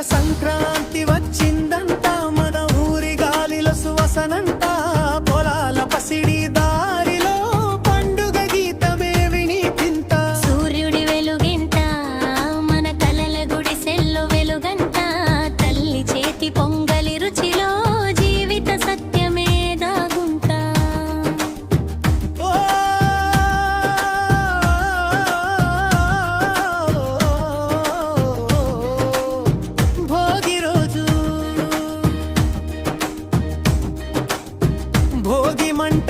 సంక్రాంతి వచ్చిందంతా మన ఊరి గాలిలో సువసనంట పొలాల పసిడి దారిలో పండుగ గీతమే వినిపింత సూర్యుడి వెలుగింట మన కలల గుడిసెల్లో వెలుగంట తల్లి చేతి పొంగలి రుచిలో జీవిత సత్యమే దాగుంటా భోగి మంట